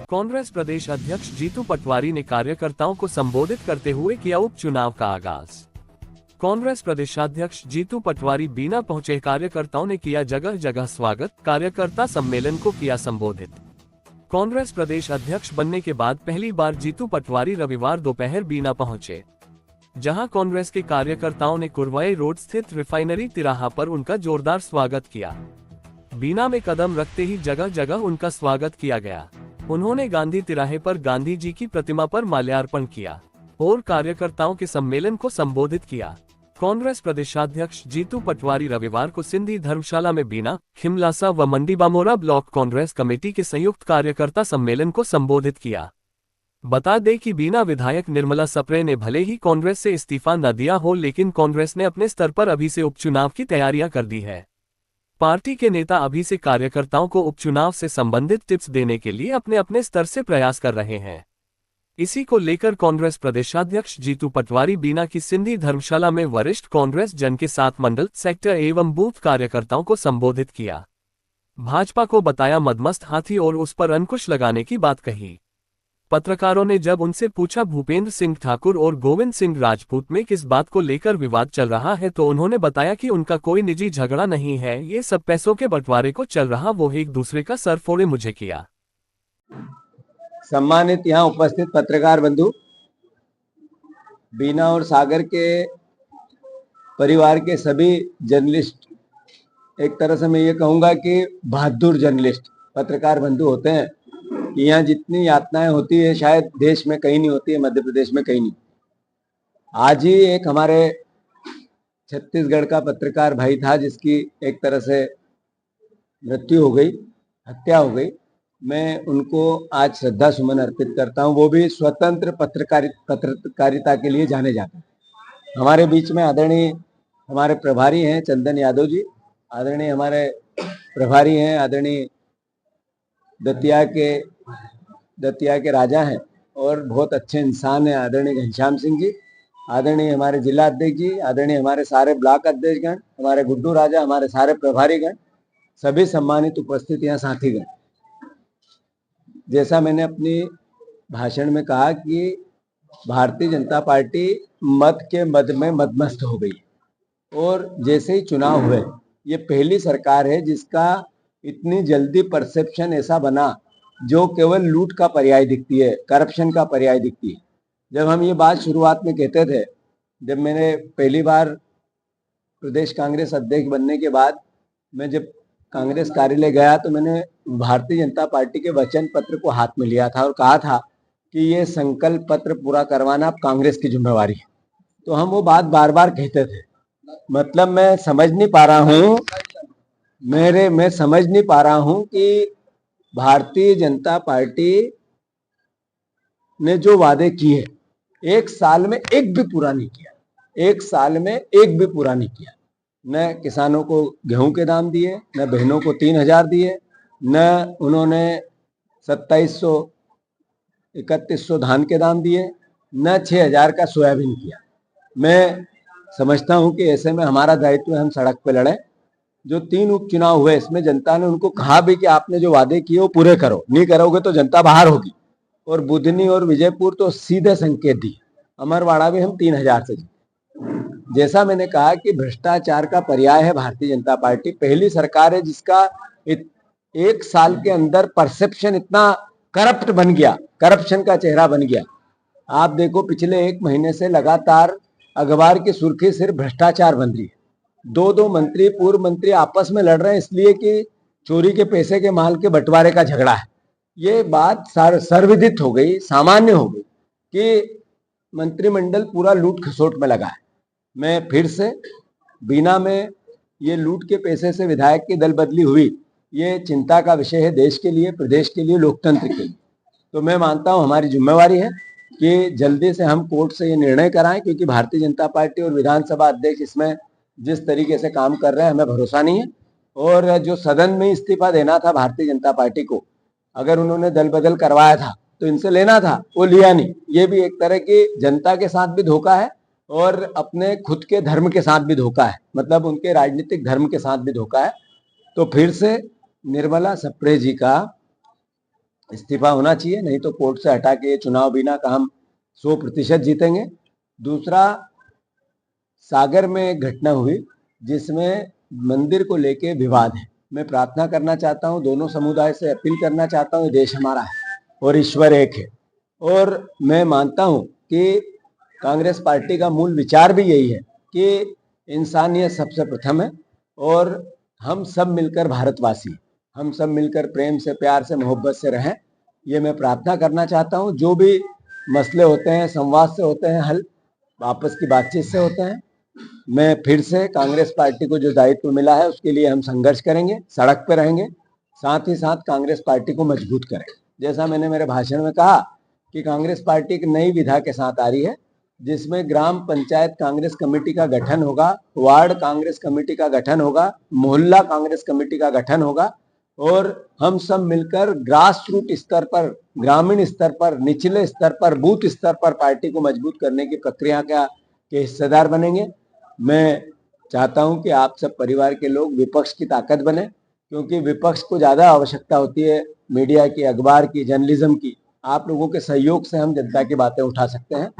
कांग्रेस प्रदेश अध्यक्ष जीतू पटवारी ने कार्यकर्ताओं को संबोधित करते हुए किया उपचुनाव का आगाज। कांग्रेस प्रदेशाध्यक्ष जीतू पटवारी बीना पहुंचे, कार्यकर्ताओं ने किया जगह जगह स्वागत, कार्यकर्ता सम्मेलन को किया संबोधित। कांग्रेस प्रदेश अध्यक्ष बनने के बाद पहली बार जीतू पटवारी रविवार दोपहर बीना पहुंचे, जहां कांग्रेस के कार्यकर्ताओं ने कुरवाई रोड स्थित रिफाइनरी तिराहा पर उनका जोरदार स्वागत किया। बीना में कदम रखते ही जगह जगह उनका स्वागत किया गया। उन्होंने गांधी तिराहे पर गांधी जी की प्रतिमा पर माल्यार्पण किया और कार्यकर्ताओं के सम्मेलन को संबोधित किया। कांग्रेस प्रदेशाध्यक्ष जीतू पटवारी रविवार को सिंधी धर्मशाला में बीना, खिमलासा व मंडी बामोरा ब्लॉक कांग्रेस कमेटी के संयुक्त कार्यकर्ता सम्मेलन को संबोधित किया। बता दें कि बीना विधायक निर्मला सप्रे ने भले ही कांग्रेस से इस्तीफा न दिया हो, लेकिन कांग्रेस ने अपने स्तर पर अभी से उपचुनाव की तैयारियां कर दी है। पार्टी के नेता अभी से कार्यकर्ताओं को उपचुनाव से संबंधित टिप्स देने के लिए अपने अपने स्तर से प्रयास कर रहे हैं। इसी को लेकर कांग्रेस प्रदेशाध्यक्ष जीतू पटवारी बीना की सिंधी धर्मशाला में वरिष्ठ कांग्रेस जन के साथ मंडल, सेक्टर एवं बूथ कार्यकर्ताओं को संबोधित किया। भाजपा को बताया मदमस्त हाथी और उस पर अंकुश लगाने की बात कही। पत्रकारों ने जब उनसे पूछा भूपेंद्र सिंह ठाकुर और गोविंद सिंह राजपूत में किस बात को लेकर विवाद चल रहा है, तो उन्होंने बताया कि उनका कोई निजी झगड़ा नहीं है, ये सब पैसों के बंटवारे को चल रहा, वो एक दूसरे का सर फोड़े मुझे किया। सम्मानित यहाँ उपस्थित पत्रकार बंधु, बीना और सागर के परिवार के सभी जर्नलिस्ट, एक तरह से मैं ये कहूँगा कि बहादुर जर्नलिस्ट पत्रकार बंधु होते हैं। यहाँ जितनी यातनाएं होती है शायद देश में कहीं नहीं होती है, मध्य प्रदेश में कहीं नहीं। आज ही एक हमारे छत्तीसगढ़ का पत्रकार भाई था जिसकी एक तरह से मृत्यु हो गई, हत्या हो गई। मैं उनको आज श्रद्धा सुमन अर्पित करता हूँ। वो भी स्वतंत्र पत्रकारिता के लिए जाने जाते हैं। हमारे बीच में आदरणीय हमारे प्रभारी हैं चंदन यादव जी, आदरणीय हमारे प्रभारी हैं, आदरणीय दतिया के राजा हैं और बहुत अच्छे इंसान हैं, आदरणीय घनश्याम सिंह जी, आदरणीय हमारे जिला अध्यक्ष जी, आदरणीय हमारे सारे ब्लॉक अध्यक्षगण, हमारे गुड्डू राजा, हमारे सारे प्रभारीगण, सभी सम्मानित उपस्थित यहाँ साथीगण। जैसा मैंने अपनी भाषण में कहा कि भारतीय जनता पार्टी मत के मद में मदमस्त हो गई और जैसे ही चुनाव हुए, ये पहली सरकार है जिसका इतनी जल्दी परसेप्शन ऐसा बना जो केवल लूट का पर्याय दिखती है, करप्शन का पर्याय दिखती है। जब हम ये बात शुरुआत में कहते थे, जब मैंने पहली बार प्रदेश कांग्रेस अध्यक्ष बनने के बाद मैं जब कांग्रेस कार्यालय गया तो मैंने भारतीय जनता पार्टी के वचन पत्र को हाथ में लिया था और कहा था कि ये संकल्प पत्र पूरा करवाना अब कांग्रेस की जिम्मेवारी है। तो हम वो बात बार बार कहते थे। मतलब मैं समझ नहीं पा रहा हूँ कि भारतीय जनता पार्टी ने जो वादे किए एक साल में एक भी पूरा नहीं किया। न किसानों को गेहूं के दाम दिए, न बहनों को 3000 दिए, न उन्होंने 2700 3100 धान के दाम दिए, न 6000 का सोयाबीन किया। मैं समझता हूं कि ऐसे में हमारा दायित्व है हम सड़क पे लड़े। जो 3 उपचुनाव हुए इसमें जनता ने उनको कहा भी कि आपने जो वादे किए वो पूरे करो, नहीं करोगे तो जनता बाहर होगी। और बुधनी और विजयपुर तो सीधे संकेत दिए। अमरवाड़ा भी हम 3000 से जीते। जैसा मैंने कहा कि भ्रष्टाचार का पर्याय है भारतीय जनता पार्टी। पहली सरकार है जिसका एक साल के अंदर परसेप्शन इतना करप्ट बन गया, करप्शन का चेहरा बन गया। आप देखो पिछले 1 महीने से लगातार अखबार की सुर्खी सिर्फ भ्रष्टाचार बन रही है। 2 मंत्री, पूर्व मंत्री आपस में लड़ रहे हैं इसलिए कि चोरी के पैसे के माल के बंटवारे का झगड़ा है। ये बात सर्वविदित हो गई, सामान्य हो गई कि मंत्रिमंडल पूरा लूट खसोट में लगा है। मैं फिर से बीना में ये लूट के पैसे से विधायक की दल बदली हुई, ये चिंता का विषय है देश के लिए, प्रदेश के लिए, लोकतंत्र के लिए। तो मैं मानता हूँ हमारी जिम्मेवारी है कि जल्दी से हम कोर्ट से ये निर्णय कराएं, क्योंकि भारतीय जनता पार्टी और विधानसभा अध्यक्ष इसमें जिस तरीके से काम कर रहे हैं हमें भरोसा नहीं है। और जो सदन में इस्तीफा देना था भारतीय जनता पार्टी को, अगर उन्होंने दल बदल करवाया था तो इनसे लेना था, वो लिया नहीं। ये भी एक तरह की जनता के साथ भी धोखा है और अपने खुद के धर्म के साथ भी धोखा है, मतलब उनके राजनीतिक धर्म के साथ भी धोखा है। तो फिर से निर्मला सप्रे जी का इस्तीफा होना चाहिए, नहीं तो कोर्ट से हटा के चुनाव बिना का हम 100% जीतेंगे। दूसरा, सागर में एक घटना हुई जिसमें मंदिर को लेके विवाद है। मैं प्रार्थना करना चाहता हूँ, दोनों समुदाय से अपील करना चाहता हूँ, देश हमारा है और ईश्वर एक है। और मैं मानता हूँ कि कांग्रेस पार्टी का मूल विचार भी यही है कि इंसानियत सबसे प्रथम है और हम सब मिलकर भारतवासी, हम सब मिलकर प्रेम से, प्यार से, मोहब्बत से रहें। ये मैं प्रार्थना करना चाहता हूँ। जो भी मसले होते हैं संवाद से होते हैं, हल आपस की बातचीत से होते हैं। मैं फिर से कांग्रेस पार्टी को जो दायित्व मिला है उसके लिए हम संघर्ष करेंगे, सड़क पर रहेंगे, साथ ही साथ कांग्रेस पार्टी को मजबूत करेंगे। जैसा मैंने मेरे भाषण में कहा कि कांग्रेस पार्टी एक नई विधा के साथ आ रही है जिसमें ग्राम पंचायत कांग्रेस कमेटी का गठन होगा, वार्ड कांग्रेस कमेटी का गठन होगा, मोहल्ला कांग्रेस कमेटी का गठन होगा और हम सब मिलकर ग्रास रूट स्तर पर, ग्रामीण स्तर पर, निचले स्तर पर, बूथ स्तर पर पार्टी को मजबूत करने की प्रक्रिया के हिस्सेदार बनेंगे। मैं चाहता हूं कि आप सब परिवार के लोग विपक्ष की ताकत बने, क्योंकि विपक्ष को ज्यादा आवश्यकता होती है मीडिया की, अखबार की, जर्नलिज्म की। आप लोगों के सहयोग से हम जनता की बातें उठा सकते हैं।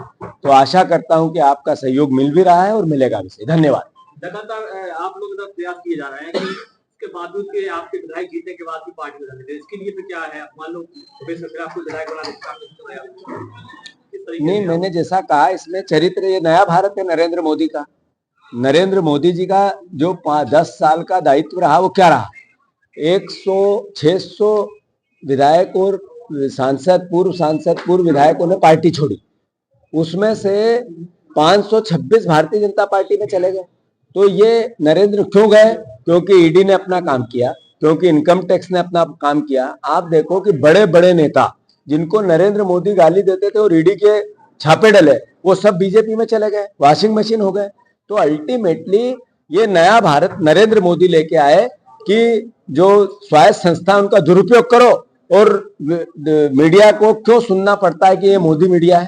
तो आशा करता हूं कि आपका सहयोग मिल भी रहा है और मिलेगा भी। धन्यवाद। लगातार आप लोग तरफ प्रयास किए जा रहे हैं कि इसके बावजूद के आपके विधायक जीतने के बाद भी पार्टी बदल देते, इसके लिए फिर क्या है? मान लो आपको विधायक बना नहीं, मैंने जैसा कहा इसमें चरित्र, ये नया भारत है नरेंद्र मोदी का। नरेंद्र मोदी जी का जो 10 साल का दायित्व रहा वो क्या रहा? 600 विधायक और सांसद, पूर्व विधायकों ने पार्टी छोड़ी, उसमें से 526 भारतीय जनता पार्टी में चले गए। तो ये नरेंद्र क्यों गए? क्योंकि ईडी ने अपना काम किया, क्योंकि इनकम टैक्स ने अपना काम किया। आप देखो कि बड़े बड़े नेता जिनको नरेंद्र मोदी गाली देते थे और ईडी के छापे डले, वो सब बीजेपी में चले गए, वॉशिंग मशीन हो गए। तो अल्टीमेटली ये नया भारत नरेंद्र मोदी लेके आए कि जो स्वायत्त संस्था उनका दुरुपयोग करो। और मीडिया को क्यों सुनना पड़ता है कि ये मोदी मीडिया है?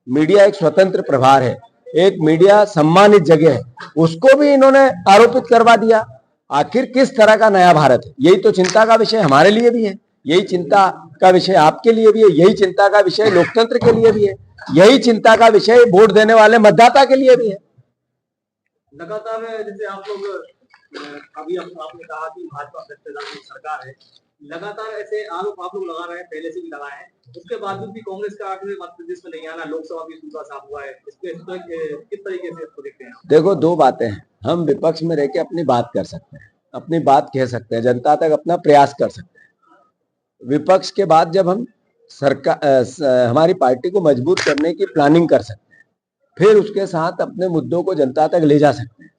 मीडिया एक स्वतंत्र प्रभार है, एक मीडिया सम्मानित जगह है, उसको भी इन्होंने आरोपित करवा दिया। आखिर किस तरह का नया भारत है? यही तो चिंता का विषय हमारे लिए भी है, यही चिंता का विषय आपके लिए भी है, यही चिंता का विषय लोकतंत्र के लिए भी है, यही चिंता का विषय वोट देने वाले मतदाता के लिए भी है। लगातार जैसे आप लोग अभी आपने कहा कि भाजपा सरकार है, लगातार ऐसे आरोप आप लोग लगा रहे हैं, पहले से भी लगाए हैं, उसके बावजूद भी कांग्रेस का आखिर मध्य प्रदेश में नहीं आना, लोकसभा भी दूसरा साफ हुआ है, इसके किस तरीके से इसको देखते हैं? देखो, दो बातें हैं। हम विपक्ष में रह के अपनी बात कर सकते हैं, अपनी बात कह सकते हैं, जनता तक अपना प्रयास कर सकते हैं। विपक्ष के बाद जब हम सरकार, हमारी पार्टी को मजबूत करने की प्लानिंग कर सकते हैं, फिर उसके साथ अपने मुद्दों को जनता तक ले जा सकते हैं।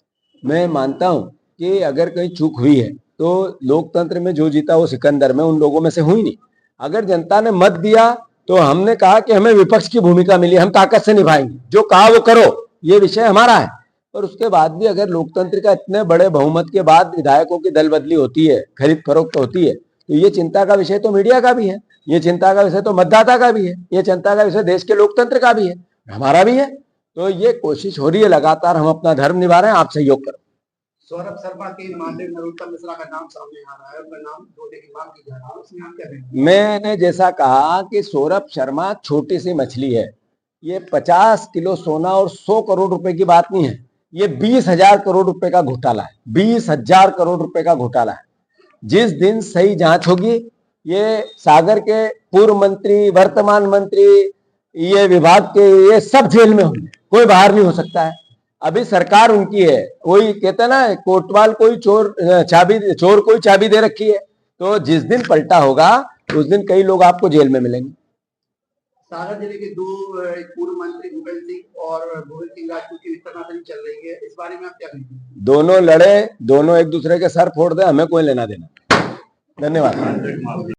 मैं मानता हूं कि अगर कहीं चूक हुई है तो लोकतंत्र में जो जीता वो सिकंदर, में उन लोगों में से हुई नहीं। अगर जनता ने मत दिया तो हमने कहा कि हमें विपक्ष की भूमिका मिली, हम ताकत से निभाएंगे, जो कहा वो करो, ये विषय हमारा है। और उसके बाद भी अगर लोकतंत्र का इतने बड़े बहुमत के बाद विधायकों की दल बदली होती है, खरीद फरोख्त होती है, तो ये चिंता का विषय तो मीडिया का भी है, ये चिंता का विषय तो मतदाता का भी है, ये चिंता का विषय देश के लोकतंत्र का भी है, हमारा भी है। तो ये कोशिश हो रही है लगातार, हम अपना धर्म निभा रहे हैं, आप सहयोग करो। सौरभ शर्मा के मामले में नरोत्तम मिश्रा का नाम सामने आ रहा है, उनका नाम जोड़ने की मांग की जा रही है, उसमें आप क्या कहेंगे? मैंने जैसा कहा कि सौरभ शर्मा छोटी सी मछली है, ये 50 किलो सोना और 100 करोड़ रुपए की बात नहीं है, ये 20,000 करोड़ रुपए का घोटाला है, 20,000 करोड़ रुपए का घोटाला है। जिस दिन सही जांच होगी, ये सागर के पूर्व मंत्री, वर्तमान मंत्री, ये विभाग के, ये सब जेल में होंगे, कोई बाहर नहीं हो सकता है। अभी सरकार उनकी है, कोई कहते हैं ना, कोतवाल कोई चोर कोई चाबी दे रखी है। तो जिस दिन पलटा होगा उस दिन कई लोग आपको जेल में मिलेंगे। सागर जिले के दो पूर्व मंत्री भूपेंद्र सिंह और भूपेंद्र सिंह राजपूत की तनातनी चल रही है, इस बारे में आप क्या कहेंगे? दोनों लड़े, दोनों एक दूसरे के सर फोड़ दे, हमें कोई लेना देना। धन्यवाद।